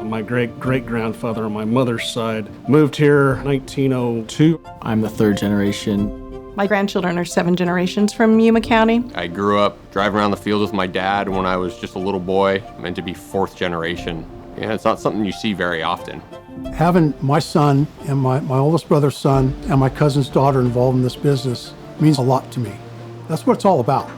My great-great-grandfather on my mother's side moved here 1902. I'm the third generation. My grandchildren are 7 generations from Yuma County. I grew up driving around the field with my dad when I was just a little boy, meant to be 4th generation. And it's not something you see very often. Having my son and my oldest brother's son and my cousin's daughter involved in this business means a lot to me. That's what it's all about.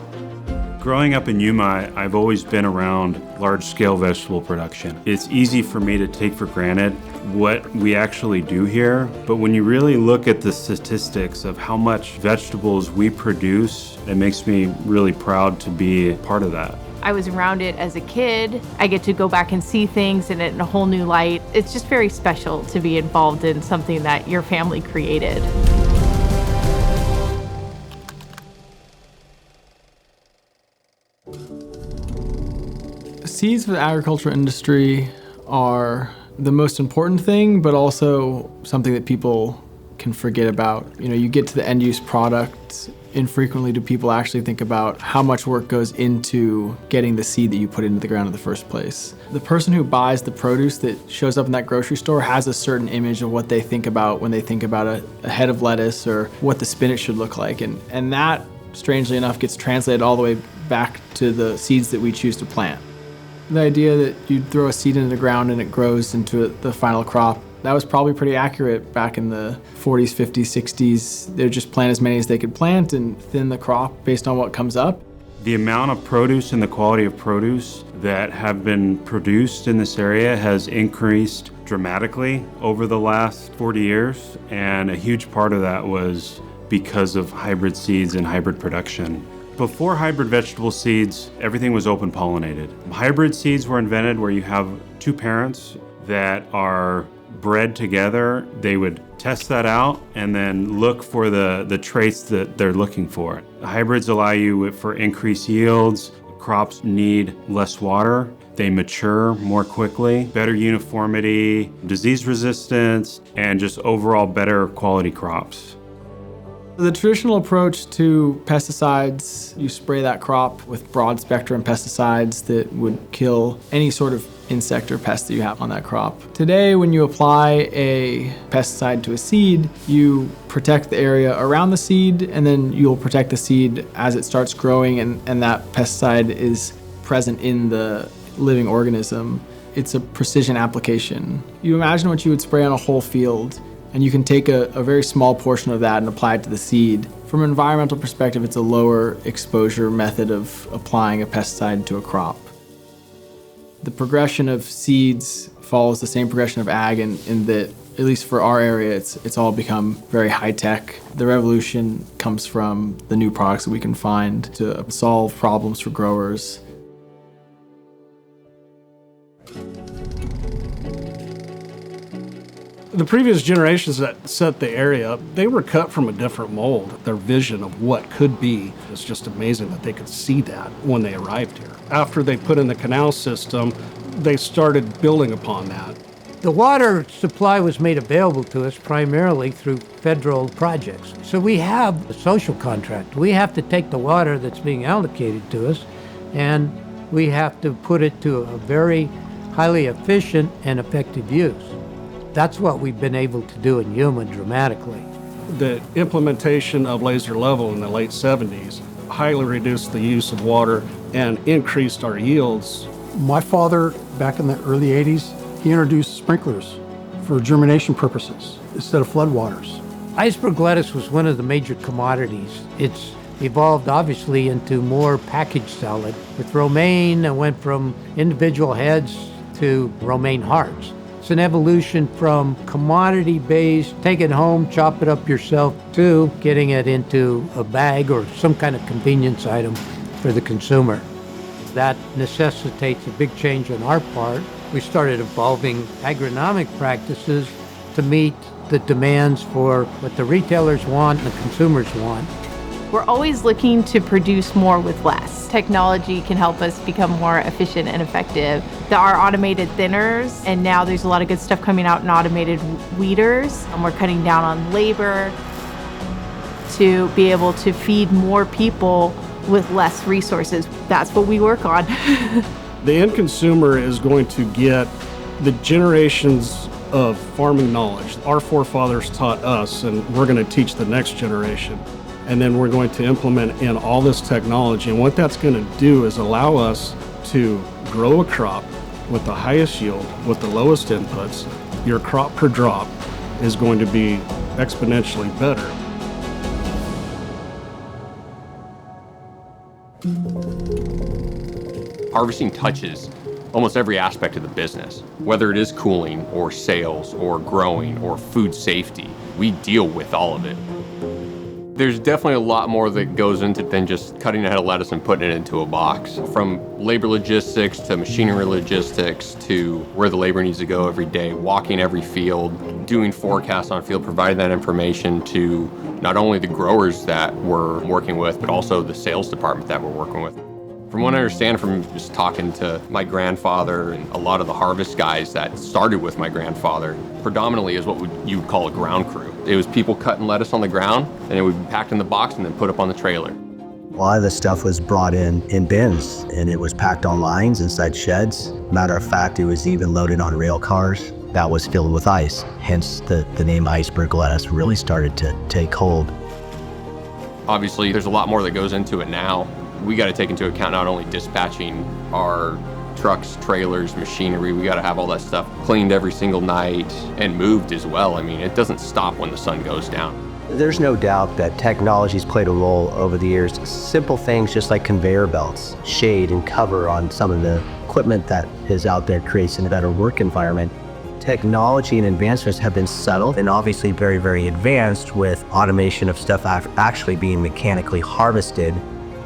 Growing up in Yuma, I've always been around large-scale vegetable production. It's easy for me to take for granted what we actually do here, but when you really look at the statistics of how much vegetables we produce, it makes me really proud to be part of that. I was around it as a kid. I get to go back and see things in a whole new light. It's just very special to be involved in something that your family created. Seeds for the agricultural industry are the most important thing, but also something that people can forget about. You know, you get to the end use product, infrequently do people actually think about how much work goes into getting the seed that you put into the ground in the first place. The person who buys the produce that shows up in that grocery store has a certain image of what they think about when they think about a head of lettuce or what the spinach should look like. And that, strangely enough, gets translated all the way back to the seeds that we choose to plant. The idea that you throw a seed into the ground and it grows into the final crop, that was probably pretty accurate back in the 40s, 50s, 60s. They'd just plant as many as they could plant and thin the crop based on what comes up. The amount of produce and the quality of produce that have been produced in this area has increased dramatically over the last 40 years, and a huge part of that was because of hybrid seeds and hybrid production. Before hybrid vegetable seeds, everything was open pollinated. Hybrid seeds were invented where you have 2 parents that are bred together. They would test that out and then look for the traits that they're looking for. Hybrids allow you for increased yields. Crops need less water. They mature more quickly, better uniformity, disease resistance, and just overall better quality crops. The traditional approach to pesticides, you spray that crop with broad spectrum pesticides that would kill any sort of insect or pest that you have on that crop. Today, when you apply a pesticide to a seed, you protect the area around the seed, and then you'll protect the seed as it starts growing, and that pesticide is present in the living organism. It's a precision application. You imagine what you would spray on a whole field, and you can take a very small portion of that and apply it to the seed. From an environmental perspective, it's a lower exposure method of applying a pesticide to a crop. The progression of seeds follows the same progression of ag in that, at least for our area, it's all become very high-tech. The revolution comes from the new products that we can find to solve problems for growers. The previous generations that set the area up, they were cut from a different mold. Their vision of what could be, it's just amazing that they could see that when they arrived here. After they put in the canal system, they started building upon that. The water supply was made available to us primarily through federal projects. So we have a social contract. We have to take the water that's being allocated to us, and we have to put it to a very highly efficient and effective use. That's what we've been able to do in Yuma dramatically. The implementation of laser level in the late 70s highly reduced the use of water and increased our yields. My father, back in the early 80s, he introduced sprinklers for germination purposes instead of floodwaters. Iceberg lettuce was one of the major commodities. It's evolved obviously into more packaged salad. With romaine, it went from individual heads to romaine hearts. It's an evolution from commodity-based, take it home, chop it up yourself, to getting it into a bag or some kind of convenience item for the consumer. That necessitates a big change on our part. We started evolving agronomic practices to meet the demands for what the retailers want and the consumers want. We're always looking to produce more with less. Technology can help us become more efficient and effective. There are automated thinners, and now there's a lot of good stuff coming out in automated weeders. And we're cutting down on labor to be able to feed more people with less resources. That's what we work on. The end consumer is going to get The generations of farming knowledge, our forefathers taught us, and we're going to teach the next generation. And then we're going to implement in all this technology. And what that's going to do is allow us to grow a crop with the highest yield, with the lowest inputs. Your crop per drop is going to be exponentially better. Harvesting touches almost every aspect of the business, whether it is cooling or sales or growing or food safety. We deal with all of it. There's definitely a lot more that goes into than just cutting a head of lettuce and putting it into a box. From labor logistics to machinery logistics to where the labor needs to go every day, walking every field, doing forecasts on field, providing that information to not only the growers that we're working with, but also the sales department that we're working with. From what I understand from just talking to my grandfather and a lot of the harvest guys that started with my grandfather, predominantly is what you would call a ground crew. It was people cutting lettuce on the ground, and it would be packed in the box and then put up on the trailer. A lot of the stuff was brought in bins, and it was packed on lines inside sheds. Matter of fact, it was even loaded on rail cars that was filled with ice. Hence the name iceberg lettuce really started to take hold. Obviously, there's a lot more that goes into it now. We got to take into account not only dispatching our trucks, trailers, machinery, we got to have all that stuff cleaned every single night and moved as well. I mean, it doesn't stop when the sun goes down. There's no doubt that technology's played a role over the years. Simple things just like conveyor belts, shade and cover on some of the equipment that is out there creates a better work environment. Technology and advancements have been subtle and obviously very, very advanced with automation of stuff actually being mechanically harvested.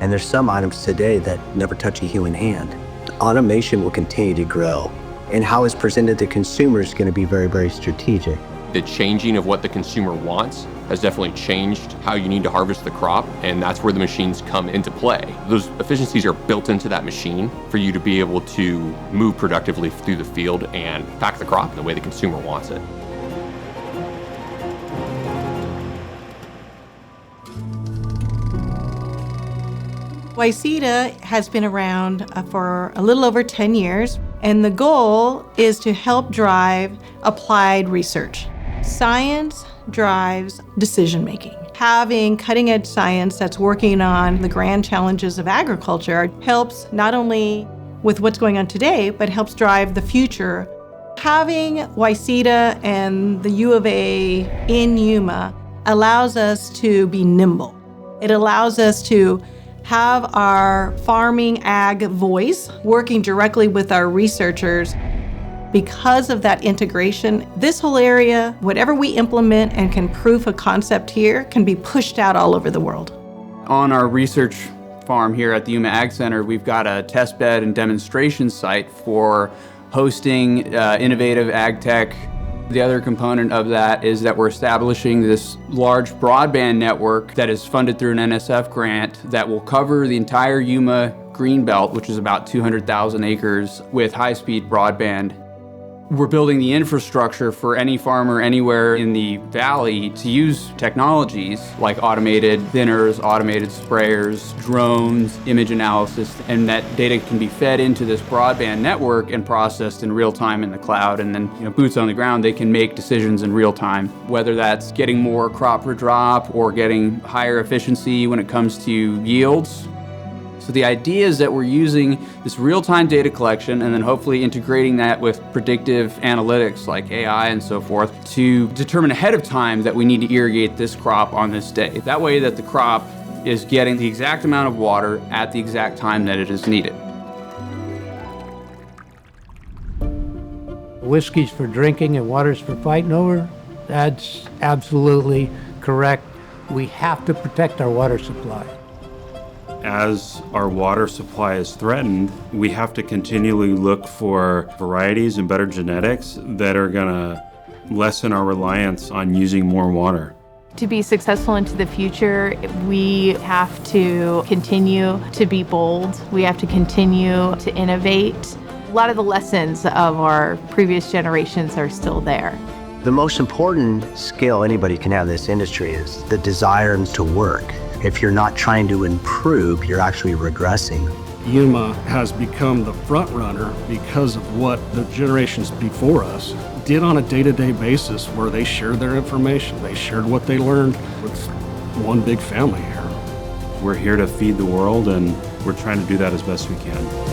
And there's some items today that never touch a human hand. Automation will continue to grow, and how it's presented to consumers is going to be very, very strategic. The changing of what the consumer wants has definitely changed how you need to harvest the crop, and that's where the machines come into play. Those efficiencies are built into that machine for you to be able to move productively through the field and pack the crop the way the consumer wants it. Wayzata has been around for a little over 10 years, and the goal is to help drive applied research. Science drives decision-making. Having cutting-edge science that's working on the grand challenges of agriculture helps not only with what's going on today, but helps drive the future. Having Wayzata and the U of A in Yuma allows us to be nimble. It allows us to have our farming ag voice working directly with our researchers. Because of that integration, this whole area, whatever we implement and can prove a concept here, can be pushed out all over the world. On our research farm here at the Yuma Ag Center, we've got a test bed and demonstration site for hosting innovative ag tech. The other component of that is that we're establishing this large broadband network that is funded through an NSF grant that will cover the entire Yuma Greenbelt, which is about 200,000 acres, with high-speed broadband. We're building the infrastructure for any farmer anywhere in the valley to use technologies like automated thinners, automated sprayers, drones, image analysis, and that data can be fed into this broadband network and processed in real time in the cloud. And then, boots on the ground, they can make decisions in real time, whether that's getting more crop per drop or getting higher efficiency when it comes to yields. So the idea is that we're using this real-time data collection and then hopefully integrating that with predictive analytics like AI and so forth to determine ahead of time that we need to irrigate this crop on this day. That way that the crop is getting the exact amount of water at the exact time that it is needed. Whiskey's for drinking and water's for fighting over. That's absolutely correct. We have to protect our water supply. As our water supply is threatened, we have to continually look for varieties and better genetics that are going to lessen our reliance on using more water. To be successful into the future, we have to continue to be bold. We have to continue to innovate. A lot of the lessons of our previous generations are still there. The most important skill anybody can have in this industry is the desire to work. If you're not trying to improve, you're actually regressing. Yuma has become the front runner because of what the generations before us did on a day-to-day basis, where they shared their information. They shared what they learned with one big family here. We're here to feed the world, and we're trying to do that as best we can.